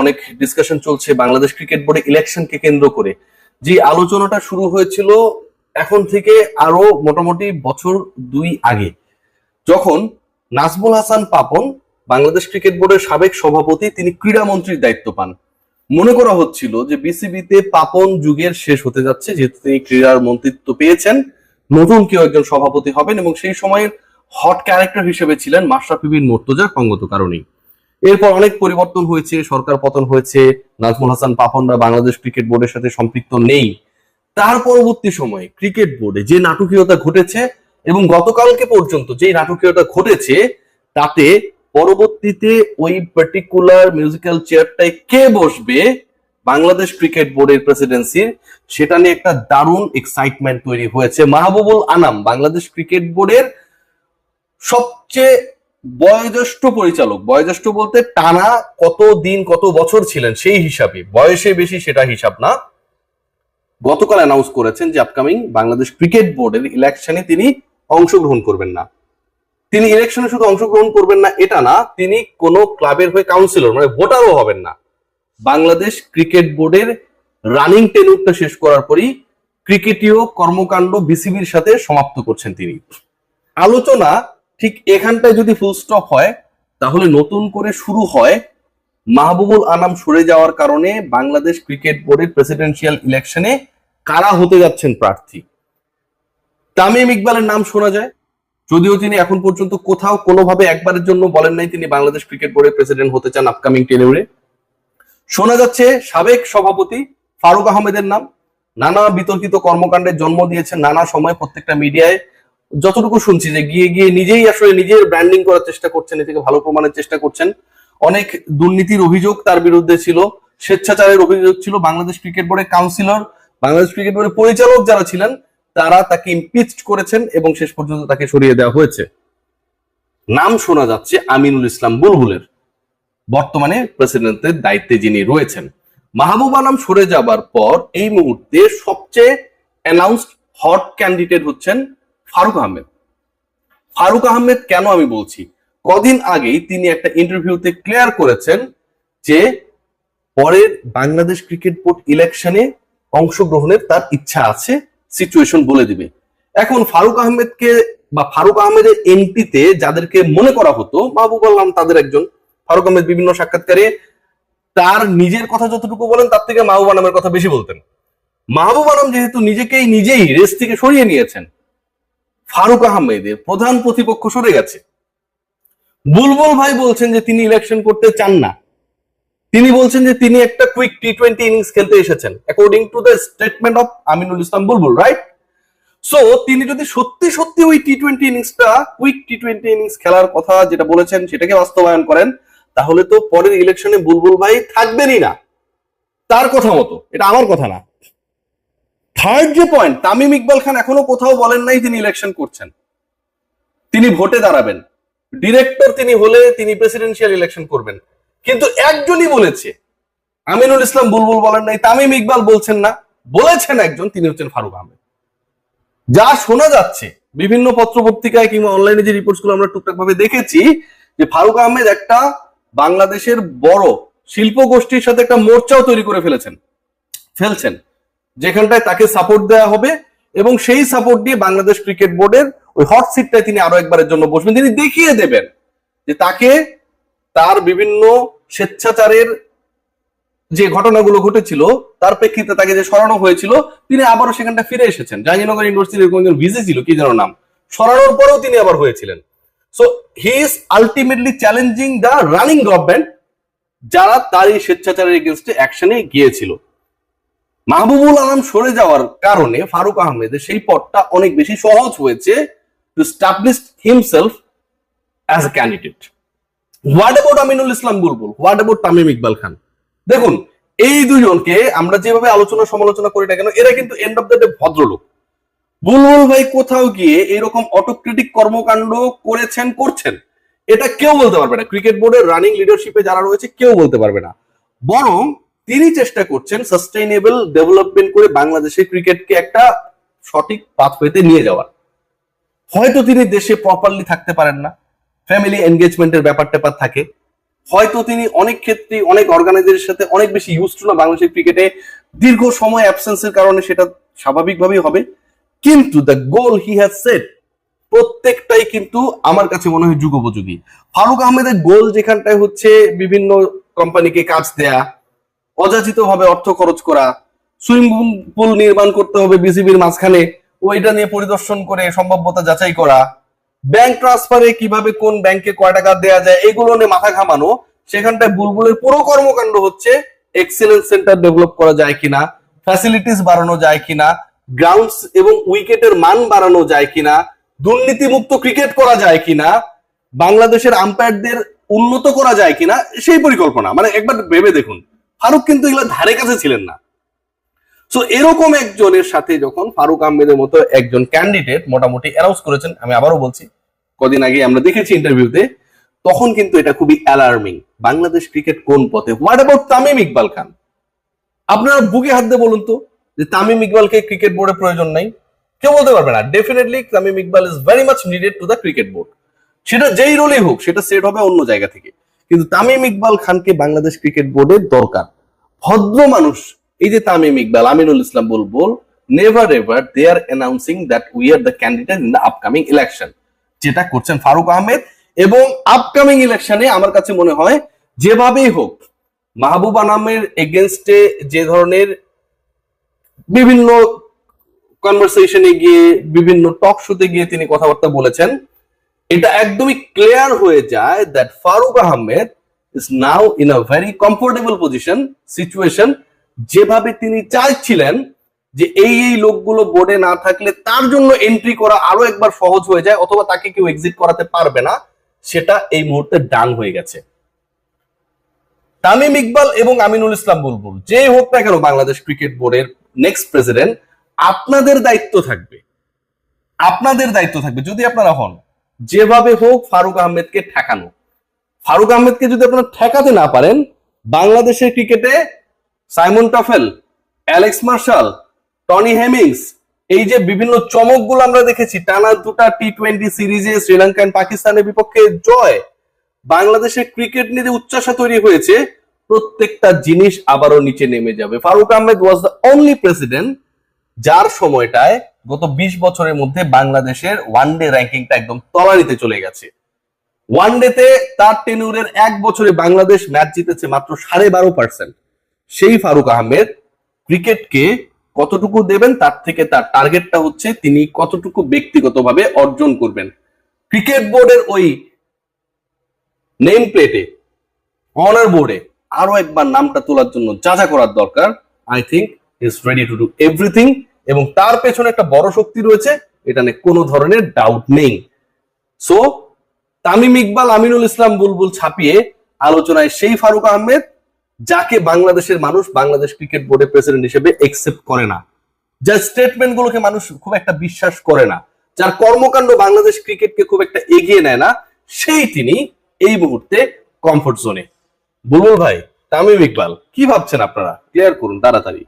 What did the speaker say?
অনেক ডিসকাশন চলছে বাংলাদেশ ক্রিকেট বোর্ডে ইলেকশনকে কেন্দ্র করে। যে আলোচনাটা শুরু হয়েছিল এখন থেকে আরো মোটামুটি বছর 2 আগে, যখন নাজমুল হাসান পাপন বাংলাদেশ ক্রিকেট বোর্ডের সাবেক সভাপতি, তিনি ক্রীড়ামন্ত্রীর দায়িত্ব পান। মনে করা হচ্ছিল যে বিসিবিতে পাপন যুগের শেষ হতে যাচ্ছে, যেহেতু তিনি ক্রীড়ার মন্ত্রিত্ব পেয়েছেন, নতুন কেউ একজন সভাপতি হবেন, এবং সেই সময়ের হট ক্যারেক্টার হিসেবে ছিলেন মাশরাফি বিন মুর্তজা সঙ্গত কারণেই। এরপর অনেক পরিবর্তন হয়েছে, সরকার পতন হয়েছে, নাজমুল হাসান পাপনরা বাংলাদেশ ক্রিকেট বোর্ডের সাথে সম্পৃক্ত নেই। তার পরবর্তী সময়ে ক্রিকেট বোর্ডে যে নাটকীয়তা ঘটেছে, এবং গতকালকে পর্যন্ত যে নাটকীয়তা ঘটেছে, তাতে পরবর্তীতে ওই পার্টিকুলার মিউজিক্যাল চেয়ারটায় কে বসবে বাংলাদেশ ক্রিকেট বোর্ডের প্রেসিডেন্সির, সেটা নিয়ে একটা দারুণ এক্সাইটমেন্ট তৈরি হয়েছে। মাহবুবুল আনাম বাংলাদেশ ক্রিকেট বোর্ডের সবচেয়ে বয়োজ্যেষ্ঠ পরিচালক, বয়োজ্যেষ্ঠ বলতে টানা কত দিন কত বছর ছিলেন সেই হিসাবে, বয়সে বেশি সেটা হিসাব না, গতকাল অ্যানাউন্স করেছেন যে আপকামিং বাংলাদেশ ক্রিকেট বোর্ডের ইলেকশনে তিনি অংশগ্রহণ করবেন না। তিনি ইলেকশনে শুধু অংশগ্রহণ করবেন না এটা না, তিনি কোন ক্লাবের হয়ে কাউন্সিলর মানে ভোটারও হবেন না। বাংলাদেশ ক্রিকেট বোর্ডের রানিং টেনুরটা শেষ করার পরই ক্রিকেটীয় কর্মকাণ্ড বিসিবির সাথে সমাপ্ত করছেন তিনি। আলোচনা ঠিক এখানটায় যদি ফুল স্টপ হয়, তাহলে নতুন করে শুরু হয় মাহবুবুল আনাম সরে যাওয়ার কারণে বাংলাদেশ ক্রিকেট বোর্ডের প্রেসিডেন্সিয়াল ইলেকশনে কারা হতে যাচ্ছেন প্রার্থী। তামিম ইকবালের নাম শোনা যায়, যদিও তিনি এখন পর্যন্ত কোথাও কোনোভাবে একবারের জন্য বলেন নাই তিনি বাংলাদেশ ক্রিকেট বোর্ডের প্রেসিডেন্ট হতে চান আপকামিং টেনিউরে। শোনা যাচ্ছে সাবেক সভাপতি ফারুক আহমেদের নাম, নানা বিতর্কিত কর্মকাণ্ডের জন্ম দিয়েছেন নানা সময় প্রত্যেকটা মিডিয়ায়। যতটুকু শুনছি যে গিয়ে গিয়ে নিজেই আসলে নিজের ব্র্যান্ডিং করার চেষ্টা করছেন, নিজেকে ভালো প্রমাণের চেষ্টা করছেন। অনেক দুর্নীতির অভিযোগ তার বিরুদ্ধে ছিল, স্বেচ্ছাচারের অভিযোগ ছিল। বাংলাদেশ ক্রিকেট বোর্ডের কাউন্সিলর, বাংলাদেশ ক্রিকেট বোর্ডের পরিচালক যারা ছিলেন, তারা তাকে ইমপিচড করেছেন এবং শেষ পর্যন্ত তাকে সরিয়ে দেওয়া হয়েছে। নাম শোনা যাচ্ছে আমিনুল ইসলাম বুলবুলের, বর্তমানে প্রেসিডেন্টের দায়িত্বে যিনি রয়েছেন। মাহবুব আনাম সরে যাবার পর এই মুহূর্তে সবচেয়ে অ্যানাউন্সড হট ক্যান্ডিডেট হচ্ছেন ফারুক আহমেদ। ফারুক আহমেদ কেন আমি বলছি, কদিন আগেই তিনি একটা ইন্টারভিউতে ক্লিয়ার করেছেন যে পরের বাংলাদেশ ক্রিকেট বোর্ড ইলেকশনে অংশগ্রহণের তার ইচ্ছা আছে, সিচুয়েশন বলে দিবে। এখন ফারুক আহমেদকে বা ফারুক আহমেদের এমপিতে যাদেরকে মনে করা হতো, মাহবুব আনাম তাদের একজন। ফারুক আহমেদ বিভিন্ন সাক্ষাৎকারে তার নিজের কথা যতটুকু বলেন তার থেকে মাহবুব আনামের কথা বেশি বলতেন। মাহবুব আনাম যেহেতু নিজেই রেস থেকে সরিয়ে নিয়েছেন, ফারুক আহমেদের প্রধান প্রতিপক্ষ সরে গেছে। বুলবুল ভাই বলছেন যে তিনি ইলেকশন করতে চান না, তিনি বলছেন যে তিনি একটা কুইক টি-20 ইনিংস খেলতে এসেছেন, according to the statement of Aminul Islam Bulbul, right? So তিনি যদি সত্যি সত্যি ওই টি-20 ইনিংসটা, কুইক টি-20 ইনিংস খেলার কথা যেটা বলেছেন সেটাকে বাস্তবায়ন করেন, তাহলে তো পরের ইলেকশনে বুলবুল ভাই থাকবেনই না, তার কথা মতো। এটা আমার কথা না। থার্ড যে পয়েন্ট, তামিম ইকবাল খান এখনো কোথাও বলেন নাই তিনি ইলেকশন করছেন, তিনি ভোটে দাঁড়াবেন। ডিরেক্টর তিনি হলে তিনি প্রেসিডেন্সিয়াল ইলেকশন করবেন, কিন্তু একজনই বলেছে, আমিনুল ইসলাম বুলবুল বলেন নাই, তামিম ইকবাল বলছেন না, বলেছেন একজন, তিনি হচ্ছেন ফারুক আহমেদ। যা শোনা যাচ্ছে বিভিন্ন পত্রপত্রিকায় কিংবা অনলাইনে যে রিপোর্টস গুলো আমরা টুকটাক ভাবে দেখেছি, যে ফারুক আহমেদ একটা বাংলাদেশের বড় শিল্প গোষ্ঠীর সাথে একটা মোর্চাও তৈরি করে ফেলছেন, যেখানটায় তাকে সাপোর্ট দেওয়া হবে, এবং সেই সাপোর্ট দিয়ে বাংলাদেশ ক্রিকেট বোর্ডের ওই হট সিটটায় তিনি আরো একবারের জন্য বসবেন। তিনি দেখিয়ে দেবেন যে তাকে তার বিভিন্ন স্বেচ্ছাচারের যে ঘটনাগুলো ঘটেছিল তার প্রেক্ষিতে তাকে যে সরানো হয়েছিল, তিনি আবারও সেখানটা ফিরে এসেছেন। জাহাঙ্গীরনগর ইউনিভার্সিটির কোনজন ভিসি ছিল, কি যেন নাম, সরানোর পরেও তিনি আবার হয়েছিলেন। So he is ultimately challenging the running government, যারা তার এই স্বেচ্ছাচারের এগেইনস্টে অ্যাকশনে গিয়েছিল। মাহবুবুল আনাম সরে যাওয়ার কারণে ফারুক আহমেদের সেই পথটা অনেক বেশি সহজ হয়েছে to establish himself as a candidate. What about Aminul Islam Bulbul, what about Tamim Iqbal Khan? দেখুন, এই দুজনকে আমরা যেভাবে আলোচনা সমালোচনা করি না কেন, এরা কিন্তু এন্ড অফ দ্য ডে ভদ্রলোক। বুলবুল ভাই কোথাও গিয়ে এরকম অটোক্রিটিক কর্মকাণ্ড করছেন, এটা কেউ বলতে পারবে না। ক্রিকেট বোর্ডের রানিং লিডারশিপে যারা রয়েছে কেউ বলতে পারবে না। বরং তিনি চেষ্টা করছেন সাস্টেইনেবল ডেভেলপমেন্ট করে বাংলাদেশের ক্রিকেটকে একটা সঠিক পাথওয়েতে নিয়ে যাওয়ার। হয়তো তিনি দেশে প্রপারলি থাকতে পারেন না, ফ্যামিলি এনগেজমেন্টের ব্যাপার থাকে, হয়তো তিনি অনেক ক্ষেত্রে অনেক অর্গানাইজারের সাথে অনেক বেশি ইউজ টু না বাংলাদেশের ক্রিকেটে, দীর্ঘ সময় অ্যাবসেন্সের কারণে সেটা স্বাভাবিকভাবেই হবে, কিন্তু the goal he has set প্রত্যেকটাই কিন্তু আমার কাছে মনে হয় যুগোপযোগী। ফারুক আহমেদের গোল যেখানটায় হচ্ছে বিভিন্ন কোম্পানিকে কাজ দেয়া, অযাচিত ভাবে অর্থ খরচ করা, সুইমিং পুল নির্মাণ করতে হবে বিসিবির মাঝখানে, ওইটা নিয়ে পরিদর্শন করে সম্ভাব্যতা যাচাই করা, ব্যাংক ট্রান্সফারে কিভাবে কোন ব্যাংকে কয় টাকা দেওয়া যায় এগুলো নিয়ে মাথা ঘামানো, সেখানটায় বুলবুলের পুরো কর্মকাণ্ড হচ্ছে এক্সেলেন্স সেন্টার ডেভেলপ করা যায় কিনা, ফ্যাসিলিটিস বাড়ানো যায় কিনা, গ্রাউন্ডস এবং উইকেটের মান বাড়ানো যায় কিনা, দুর্নীতিমুক্ত ক্রিকেট করা যায় কিনা, বাংলাদেশের আম্পায়ারদের উন্নত করা যায় কিনা, সেই পরিকল্পনা। মানে একবার ভেবে দেখুন, ফারুক কিন্তু এগুলো ধারে কাছে ছিলেন না। সো এরকম একজনের সাথে যখন ফারুক আহমেদের মতো একজন ক্যান্ডিডেট মোটামুটি অ্যানাউন্স করেছেন, আমি আবারও বলছি কদিন আগে আমরা দেখেছি ইন্টারভিউতে, তখন কিন্তু এটা খুবই অ্যালার্মিং। বাংলাদেশ ক্রিকেট কোন পথে? হোয়াট অ্যাবাউট তামিম ইকবাল খান? আপনারা বুকে হাত দিয়ে বলুন তো যে তামিম ইকবালকে ক্রিকেট বোর্ডের প্রয়োজন নাই? কেউ বলতে পারবে না। Definitely Tamim Iqbal is very much needed to the cricket board. সেটা যেই রোলেই হোক, সেটা সেট হবে অন্য জায়গা থেকে, কিন্তু তামিম ইকবাল খানকে বাংলাদেশ ক্রিকেট বোর্ডের দরকার। ভদ্র মানুষ এই যে Tamim Iqbal, Aminul Islam Bulbul, never ever they are announcing that we are the candidate in the upcoming election, যেটা করছেন ফারুক আহমেদ। এবং আপকামিং ইলেকশনে আমার কাছে মনে হয় যেভাবেই হোক মাহবুবা নামের এগেনস্টে যে ধরনের বিভিন্ন কনভারসেশনে গিয়ে, বিভিন্ন টক শোতে গিয়ে তিনি কথাবার্তা বলেছেন, এটা একদমই ক্লিয়ার হয়ে যায় that Farooq Ahmed is now in a very comfortable situation. যেভাবে তিনি চাইছিলেন যে এই লোকগুলো বোর্ডে না থাকলে তার জন্য এন্ট্রি করা আরো একবার সহজ হয়ে যায়, অথবা তাকে কেউ এক্সিট করাতে পারবে না, সেটা এই মুহূর্তে ডান হয়ে গেছে। তামিম ইকবাল এবং আমিনুল ইসলাম বুলবুল যেই হোক না কেন বাংলাদেশ ক্রিকেট বোর্ডের নেক্সট প্রেসিডেন্ট, আপনাদের দায়িত্ব থাকবে, আপনাদের দায়িত্ব থাকবে যদি আপনারা হন, যেভাবে হোক ফারুক আহমেদকে ঠেকানো। ফারুক আহমেদকে যদি আপনারা ঠেকাতে না পারেন, বাংলাদেশের ক্রিকেটে Simon Taufel, Alex Marshall, Tony Hemmings, এই যে বিভিন্ন চমকগুলো আমরা দেখেছি, টানা দুটা টি-20 সিরিজে শ্রীলঙ্কা এন্ড পাকিস্তানের বিপক্ষে জয়, বাংলাদেশের ক্রিকেট নিয়ে উচ্চাসা তৈরি হয়েছে, প্রত্যেকটা জিনিস আবারও নিচে নেমে যাবে। Farooq Ahmed was the only president যার সময়টায় গত 20 বছরের মধ্যে বাংলাদেশের ওয়ানডে র্যাঙ্কিংটা একদম তলানিতে চলে গেছে। ওয়ানডেতে তার টেনুরের এক বছরে বাংলাদেশ ম্যাচ জিতেছে মাত্র 12.5%। সেই ফারুক আহমেদ ক্রিকেটকে কতটুকু দেবেন, তার থেকে তার টার্গেটটা হচ্ছে তিনি কতটুকু ব্যক্তিগতভাবে অর্জন করবেন। ক্রিকেট বোর্ডের ওই নেম প্লেটে, অনার বোর্ডে আরো একবার নামটা তোলার জন্য যা যা করার দরকার, I think is ready to do everything, এবং তার পেছনে একটা বড় শক্তি রয়েছে, এটা নিয়ে কোনো ধরনের ডাউট নেই। সো তামিম ইকবাল, আমিনুল ইসলাম বুলবুল ছাপিয়ে আলোচনায় সেই ফারুক আহমেদ যাকে বাংলাদেশের মানুষ বাংলাদেশ ক্রিকেট বোর্ডের প্রেসিডেন্ট হিসেবে একসেপ্ট করে না, যার স্টেটমেন্ট গুলোকে মানুষ খুব একটা বিশ্বাস করে না, যার কর্মকাণ্ড বাংলাদেশ ক্রিকেটকে খুব একটা এগিয়ে নেয় না, সেই তিনি এই মুহূর্তে কমফোর্ট জোনে। বুলবুল ভাই, তামিম ইকবাল কি ভাবছেন আপনারা? ক্লিয়ার করুন তাড়াতাড়ি।